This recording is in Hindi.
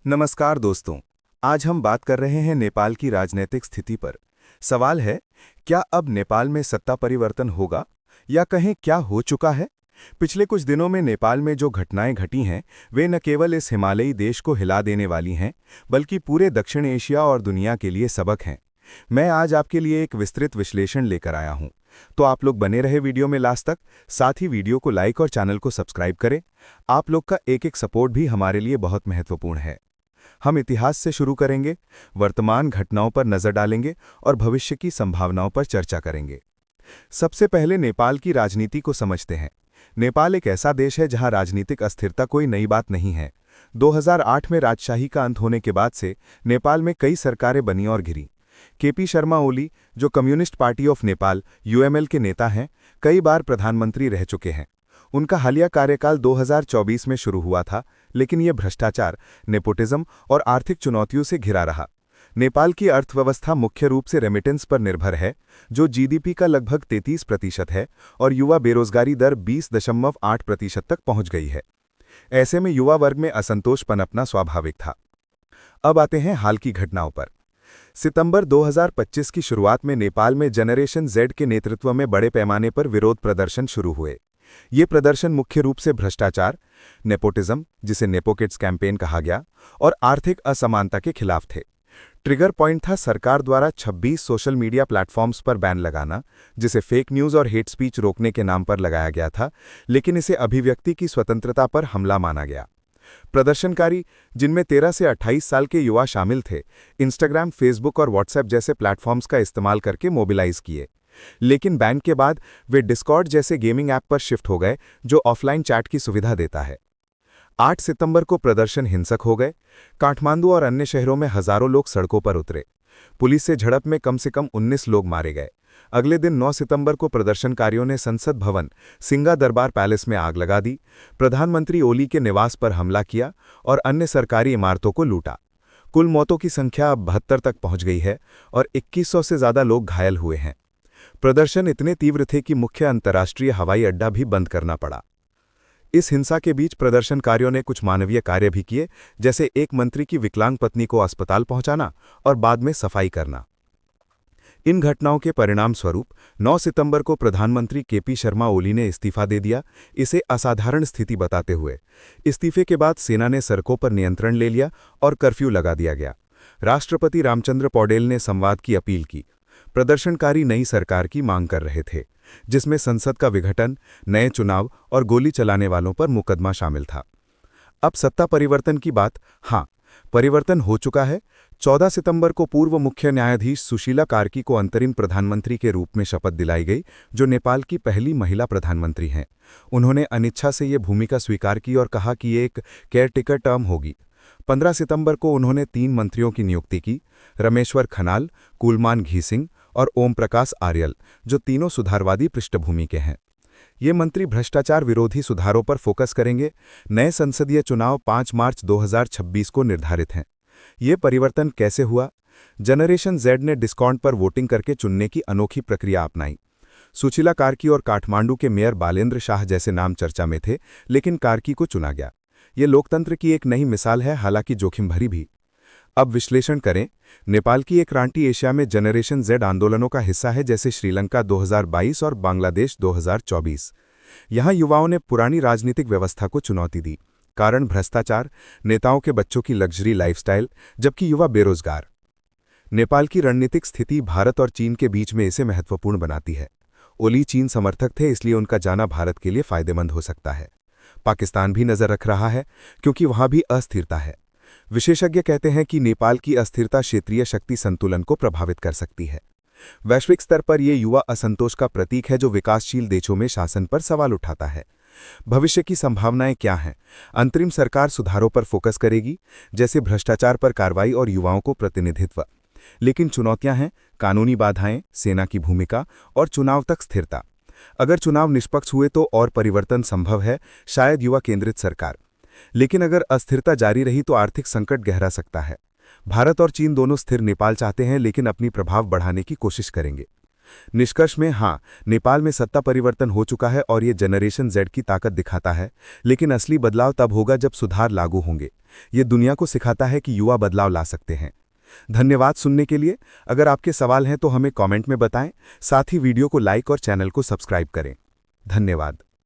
नमस्कार दोस्तों। आज हम बात कर रहे हैं नेपाल की राजनीतिक स्थिति पर। सवाल है, क्या अब नेपाल में सत्ता परिवर्तन होगा या कहें क्या हो चुका है? पिछले कुछ दिनों में नेपाल में जो घटनाएं घटी हैं, वे न केवल इस हिमालयी देश को हिला देने वाली हैं, बल्कि पूरे दक्षिण एशिया और दुनिया के लिए सबक हैं। मैं आज आपके लिए एक विस्तृत विश्लेषण लेकर आया हूं। तो आप लोग बने रहे वीडियो में लास्ट तक। साथ ही वीडियो को लाइक और चैनल को सब्सक्राइब करें। आप लोग का एक सपोर्ट भी हमारे लिए बहुत महत्वपूर्ण है। हम इतिहास से शुरू करेंगे, वर्तमान घटनाओं पर नजर डालेंगे और भविष्य की संभावनाओं पर चर्चा करेंगे। सबसे पहले नेपाल की राजनीति को समझते हैं। नेपाल एक ऐसा देश है जहां राजनीतिक अस्थिरता कोई नई बात नहीं है। 2008 में राजशाही का अंत होने के बाद से नेपाल में कई सरकारें बनी और घिरी। केपी शर्मा ओली, जो communist party of Nepal UML के नेता हैं, कई बार प्रधानमंत्री रह चुके हैं। उनका हालिया कार्यकाल 2024 में शुरू हुआ था, लेकिन यह भ्रष्टाचार, नेपोटिज्म और आर्थिक चुनौतियों से घिरा रहा। नेपाल की अर्थव्यवस्था मुख्य रूप से रेमिटेंस पर निर्भर है, जो जीडीपी का लगभग 33% है, और युवा बेरोजगारी दर 20.8% तक पहुंच गई है। ऐसे में युवा वर्ग में असंतोष पनपना स्वाभाविक था। अब आते हैं हाल की घटनाओं पर। सितंबर 2025 की शुरुआत में नेपाल में जनरेशन जेड के नेतृत्व में बड़े पैमाने पर विरोध प्रदर्शन शुरू हुए। ये प्रदर्शन मुख्य रूप से भ्रष्टाचार, नेपोटिज्म, जिसे नेपोकिड्स कैंपेन कहा गया, और आर्थिक असमानता के खिलाफ थे। ट्रिगर पॉइंट था सरकार द्वारा 26 सोशल मीडिया प्लेटफॉर्म्स पर बैन लगाना, जिसे फेक न्यूज और हेट स्पीच रोकने के नाम पर लगाया गया था, लेकिन इसे अभिव्यक्ति की स्वतंत्रता पर हमला माना गया। प्रदर्शनकारी, जिनमें 13 से 28 साल के युवा शामिल थे, इंस्टाग्राम, फेसबुक और व्हाट्सएप जैसे प्लेटफॉर्म्स का इस्तेमाल करके मोबिलाइज किए। लेकिन बैन के बाद वे डिस्कॉर्ड जैसे गेमिंग ऐप पर शिफ्ट हो गए, जो ऑफलाइन चैट की सुविधा देता है। 8 सितंबर को प्रदर्शन हिंसक हो गए। काठमांडू और अन्य शहरों में हजारों लोग सड़कों पर उतरे। पुलिस से झड़प में कम से कम 19 लोग मारे गए। अगले दिन 9 सितंबर को प्रदर्शनकारियों ने संसद भवन, सिंगा दरबार पैलेस में आग लगा दी, प्रधानमंत्री ओली के निवास पर हमला किया और अन्य सरकारी इमारतों को लूटा। कुल मौतों की संख्या अब 72 तक पहुंच गई है और 2100 से ज्यादा लोग घायल हुए हैं। प्रदर्शन इतने तीव्र थे कि मुख्य अंतर्राष्ट्रीय हवाई अड्डा भी बंद करना पड़ा। इस हिंसा के बीच प्रदर्शनकारियों ने कुछ मानवीय कार्य भी किए, जैसे एक मंत्री की विकलांग पत्नी को अस्पताल पहुंचाना और बाद में सफाई करना। इन घटनाओं के परिणाम स्वरूप 9 सितंबर को प्रधानमंत्री केपी शर्मा ओली ने इस्तीफा दे दिया, इसे असाधारण स्थिति बताते हुए। इस्तीफे के बाद सेना ने सड़कों पर नियंत्रण ले लिया और कर्फ्यू लगा दिया गया। राष्ट्रपति रामचंद्र पौडेल ने संवाद की अपील की। प्रदर्शनकारी नई सरकार की मांग कर रहे थे, जिसमें संसद का विघटन, नए चुनाव और गोली चलाने वालों पर मुकदमा शामिल था। अब सत्ता परिवर्तन की बात। हाँ, परिवर्तन हो चुका है। 14 सितंबर को पूर्व मुख्य न्यायाधीश सुशीला कार्की को अंतरिम प्रधानमंत्री के रूप में शपथ दिलाई गई, जो नेपाल की पहली महिला प्रधानमंत्री हैं। उन्होंने अनिच्छा से ये भूमिका स्वीकार की और कहा कि ये एक केयरटेकर टर्म होगी। 15 सितंबर को उन्होंने 3 मंत्रियों की नियुक्ति की, रमेश्वर खनाल, कुलमान घीसिंग और ओम प्रकाश आर्यल, जो तीनों सुधारवादी पृष्ठभूमि के हैं। ये मंत्री भ्रष्टाचार विरोधी सुधारों पर फोकस करेंगे। नए संसदीय चुनाव 5 मार्च 2026 को निर्धारित हैं। ये परिवर्तन कैसे हुआ? जनरेशन जेड ने डिस्कॉर्ड पर वोटिंग करके चुनने की अनोखी प्रक्रिया अपनाई। सुशीला कार्की और काठमांडू के मेयर बालेंद्र शाह जैसे नाम चर्चा में थे, लेकिन कार्की को चुना गया। ये लोकतंत्र की एक नई मिसाल है, हालांकि जोखिम भरी भी। अब विश्लेषण करें। नेपाल की एक क्रांति एशिया में जनरेशन जेड आंदोलनों का हिस्सा है, जैसे श्रीलंका 2022 और बांग्लादेश 2024। यहां युवाओं ने पुरानी राजनीतिक व्यवस्था को चुनौती दी। कारण भ्रष्टाचार, नेताओं के बच्चों की लग्जरी लाइफस्टाइल, जबकि युवा बेरोजगार। नेपाल की रणनीतिक स्थिति भारत और चीन के बीच में इसे महत्वपूर्ण बनाती है। ओली चीन समर्थक थे, इसलिए उनका जाना भारत के लिए फायदेमंद हो सकता है। पाकिस्तान भी नजर रख रहा है, क्योंकि वहां भी अस्थिरता है। विशेषज्ञ कहते हैं कि नेपाल की अस्थिरता क्षेत्रीय शक्ति संतुलन को प्रभावित कर सकती है। वैश्विक स्तर पर यह युवा असंतोष का प्रतीक है, जो विकासशील देशों में शासन पर सवाल उठाता है। भविष्य की संभावनाएं क्या हैं? अंतरिम सरकार सुधारों पर फोकस करेगी, जैसे भ्रष्टाचार पर कार्रवाई और युवाओं को प्रतिनिधित्व। लेकिन चुनौतियां हैं, कानूनी बाधाएं, सेना की भूमिका और चुनाव तक स्थिरता। अगर चुनाव निष्पक्ष हुए तो और परिवर्तन संभव है, शायद युवा केंद्रित सरकार। लेकिन अगर अस्थिरता जारी रही तो आर्थिक संकट गहरा सकता है। भारत और चीन दोनों स्थिर नेपाल चाहते हैं, लेकिन अपनी प्रभाव बढ़ाने की कोशिश करेंगे। निष्कर्ष में हाँ, नेपाल में सत्ता परिवर्तन हो चुका है और ये जनरेशन जेड की ताकत दिखाता है, लेकिन असली बदलाव तब होगा जब सुधार लागू होंगे। ये दुनिया को सिखाता है कि युवा बदलाव ला सकते हैं। धन्यवाद सुनने के लिए। अगर आपके सवाल हैं तो हमें कमेंट में बताएं, साथ ही वीडियो को लाइक और चैनल को सब्सक्राइब करें। धन्यवाद।